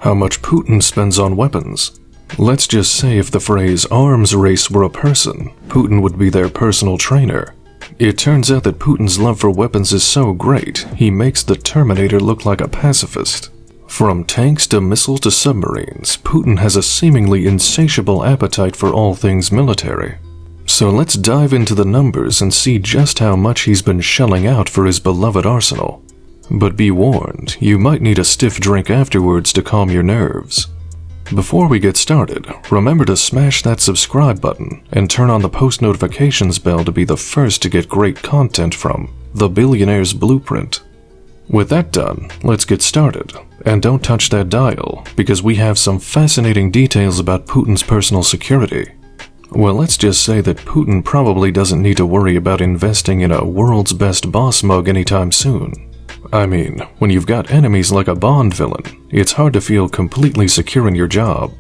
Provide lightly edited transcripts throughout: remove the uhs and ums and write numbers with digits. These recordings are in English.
How much Putin spends on weapons. Let's just say if the phrase arms race were a person, Putin would be their personal trainer. It turns out that Putin's love for weapons is so great, he makes the Terminator look like a pacifist. From tanks to missiles to submarines, Putin has a seemingly insatiable appetite for all things military. So let's dive into the numbers and see just how much he's been shelling out for his beloved arsenal. But be warned, you might need a stiff drink afterwards to calm your nerves. Before we get started, remember to smash that subscribe button and turn on the post notifications bell to be the first to get great content from The Billionaire's Blueprint. With that done, let's get started. And don't touch that dial, because we have some fascinating details about Putin's personal security. Well, let's just say that Putin probably doesn't need to worry about investing in a world's best boss mug anytime soon. I mean, when you've got enemies like a Bond villain, it's hard to feel completely secure in your job.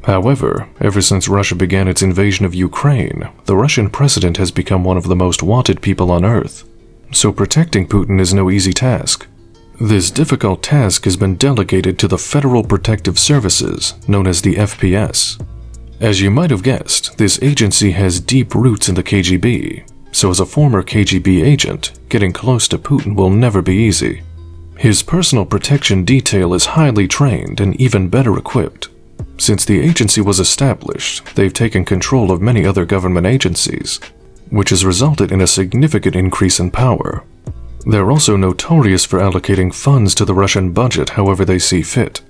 However, ever since Russia began its invasion of Ukraine, the Russian president has become one of the most wanted people on Earth. So protecting Putin is no easy task. This difficult task has been delegated to the Federal Protective Services, known as the FPS. As you might have guessed, this agency has deep roots in the KGB. So as a former KGB agent, getting close to Putin will never be easy. His personal protection detail is highly trained and even better equipped. Since the agency was established, they've taken control of many other government agencies, which has resulted in a significant increase in power. They're also notorious for allocating funds to the Russian budget however they see fit.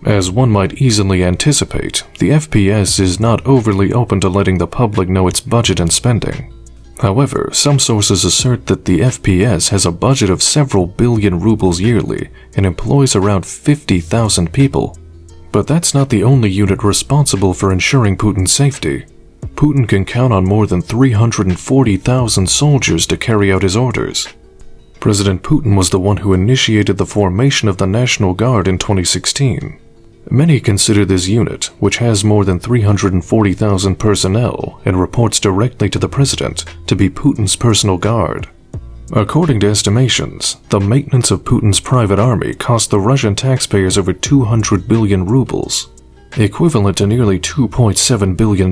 As one might easily anticipate, the FPS is not overly open to letting the public know its budget and spending. However, some sources assert that the FPS has a budget of several billion rubles yearly and employs around 50,000 people. But that's not the only unit responsible for ensuring Putin's safety. Putin can count on more than 340,000 soldiers to carry out his orders. President Putin was the one who initiated the formation of the National Guard in 2016. Many consider this unit, which has more than 340,000 personnel and reports directly to the president, to be Putin's personal guard. According to estimations, the maintenance of Putin's private army cost the Russian taxpayers over 200 billion rubles, equivalent to nearly $2.7 billion.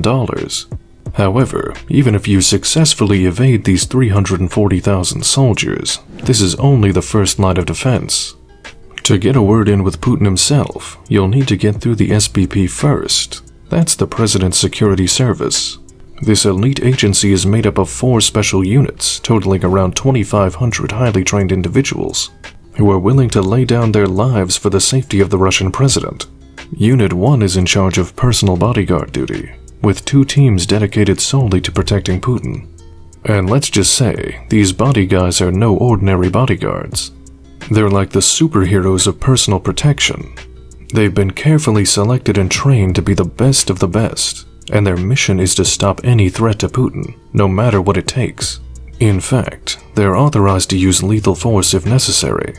However, even if you successfully evade these 340,000 soldiers, this is only the first line of defense. To get a word in with Putin himself, you'll need to get through the SBP first. That's the President's Security Service. This elite agency is made up of 4 special units, totaling around 2,500 highly trained individuals, who are willing to lay down their lives for the safety of the Russian president. Unit 1 is in charge of personal bodyguard duty, with 2 teams dedicated solely to protecting Putin. And let's just say, these bodyguards are no ordinary bodyguards. They're like the superheroes of personal protection. They've been carefully selected and trained to be the best of the best, and their mission is to stop any threat to Putin, no matter what it takes. In fact, they're authorized to use lethal force if necessary.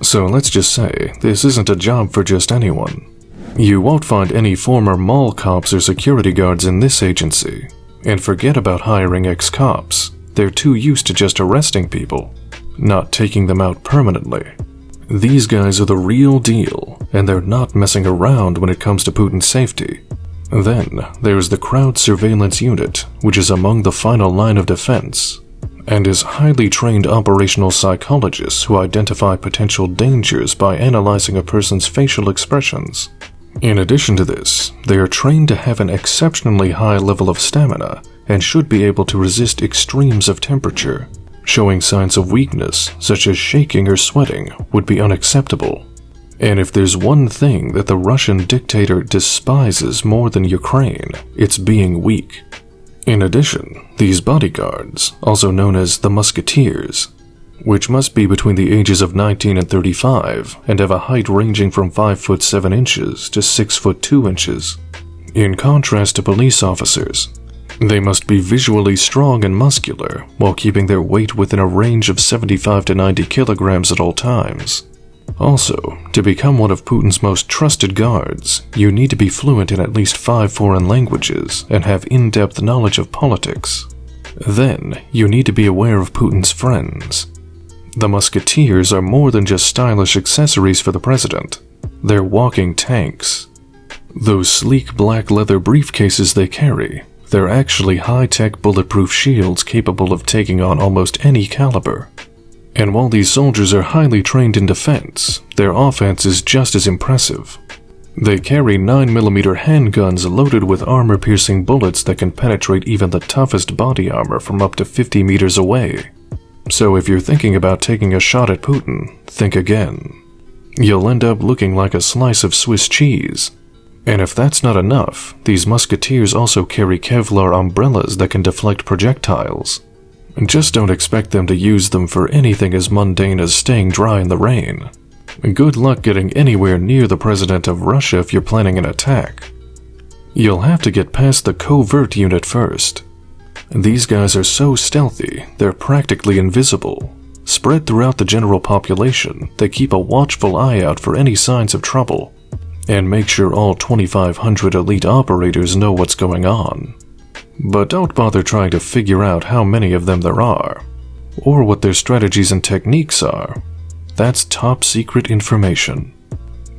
So let's just say, this isn't a job for just anyone. You won't find any former mall cops or security guards in this agency. And forget about hiring ex-cops. They're too used to just arresting people, not taking them out permanently. These guys are the real deal, and they're not messing around when it comes to Putin's safety. Then, there's the crowd surveillance unit, which is among the final line of defense, and is highly trained operational psychologists who identify potential dangers by analyzing a person's facial expressions. In addition to this, they are trained to have an exceptionally high level of stamina and should be able to resist extremes of temperature. Showing signs of weakness, such as shaking or sweating, would be unacceptable. And if there's one thing that the Russian dictator despises more than Ukraine, it's being weak. In addition, these bodyguards, also known as the Musketeers, which must be between the ages of 19 and 35 and have a height ranging from 5 foot 7 inches to 6 foot 2 inches. In contrast to police officers, they must be visually strong and muscular while keeping their weight within a range of 75 to 90 kilograms at all times. Also, to become one of Putin's most trusted guards, you need to be fluent in at least 5 foreign languages and have in-depth knowledge of politics. Then, you need to be aware of Putin's friends. The Musketeers are more than just stylish accessories for the president. They're walking tanks. Those sleek black leather briefcases they carry, they're actually high-tech bulletproof shields capable of taking on almost any caliber. And while these soldiers are highly trained in defense, their offense is just as impressive. They carry 9mm handguns loaded with armor-piercing bullets that can penetrate even the toughest body armor from up to 50 meters away. So if you're thinking about taking a shot at Putin, think again. You'll end up looking like a slice of Swiss cheese. And if that's not enough, these musketeers also carry Kevlar umbrellas that can deflect projectiles. Just don't expect them to use them for anything as mundane as staying dry in the rain. Good luck getting anywhere near the president of Russia if you're planning an attack. You'll have to get past the covert unit first. These guys are so stealthy, they're practically invisible. Spread throughout the general population, they keep a watchful eye out for any signs of trouble, and make sure all 2,500 elite operators know what's going on. But don't bother trying to figure out how many of them there are, or what their strategies and techniques are. That's top secret information.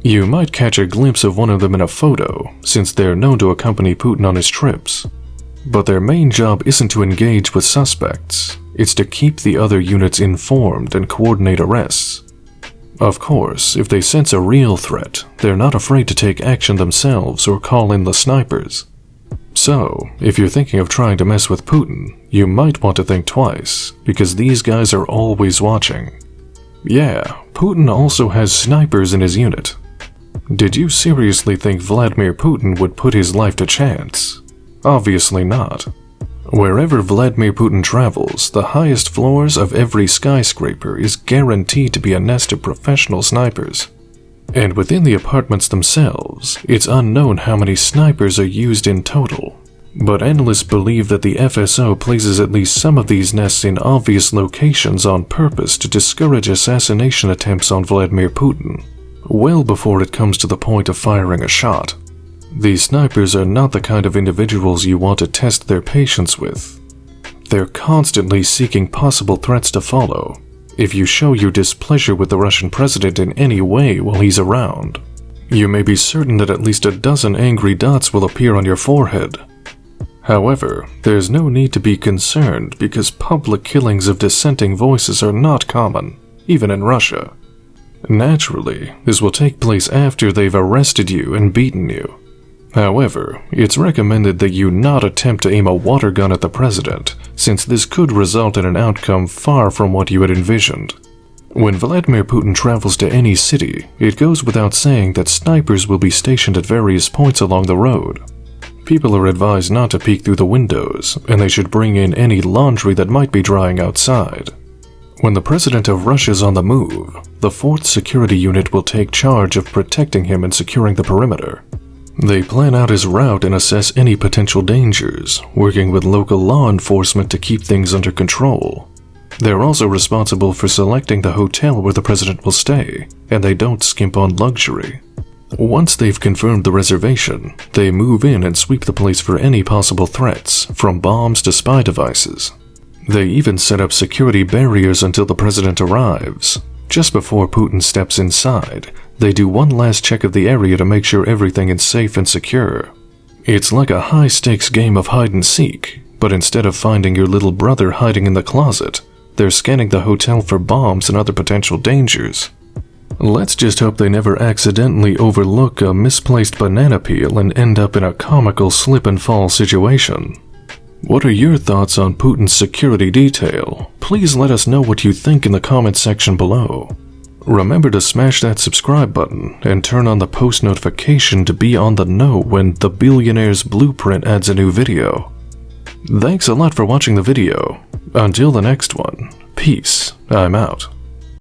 You might catch a glimpse of one of them in a photo, since they're known to accompany Putin on his trips. But their main job isn't to engage with suspects, it's to keep the other units informed and coordinate arrests. Of course, if they sense a real threat, they're not afraid to take action themselves or call in the snipers. So, if you're thinking of trying to mess with Putin, you might want to think twice, because these guys are always watching. Yeah, Putin also has snipers in his unit. Did you seriously think Vladimir Putin would put his life to chance? Obviously not. Wherever Vladimir Putin travels, the highest floors of every skyscraper is guaranteed to be a nest of professional snipers. And within the apartments themselves, it's unknown how many snipers are used in total. But analysts believe that the FSO places at least some of these nests in obvious locations on purpose to discourage assassination attempts on Vladimir Putin, well before it comes to the point of firing a shot. These snipers are not the kind of individuals you want to test their patience with. They're constantly seeking possible threats to follow, if you show your displeasure with the Russian president in any way while he's around. You may be certain that at least a dozen angry dots will appear on your forehead. However, there's no need to be concerned because public killings of dissenting voices are not common, even in Russia. Naturally, this will take place after they've arrested you and beaten you. However, it's recommended that you not attempt to aim a water gun at the president, since this could result in an outcome far from what you had envisioned. When Vladimir Putin travels to any city, it goes without saying that snipers will be stationed at various points along the road. People are advised not to peek through the windows, and they should bring in any laundry that might be drying outside. When the president of Russia is on the move, the 4th Security Unit will take charge of protecting him and securing the perimeter. They plan out his route and assess any potential dangers, working with local law enforcement to keep things under control. They're also responsible for selecting the hotel where the president will stay, and they don't skimp on luxury. Once they've confirmed the reservation, they move in and sweep the place for any possible threats, from bombs to spy devices. They even set up security barriers until the president arrives. Just before Putin steps inside, they do one last check of the area to make sure everything is safe and secure. It's like a high-stakes game of hide-and-seek, but instead of finding your little brother hiding in the closet, they're scanning the hotel for bombs and other potential dangers. Let's just hope they never accidentally overlook a misplaced banana peel and end up in a comical slip-and-fall situation. What are your thoughts on Putin's security detail? Please let us know what you think in the comments section below. Remember to smash that subscribe button and turn on the post notification to be on the know when the Billionaire's Blueprint adds a new video. Thanks a lot for watching the video. Until the next one, peace, I'm out.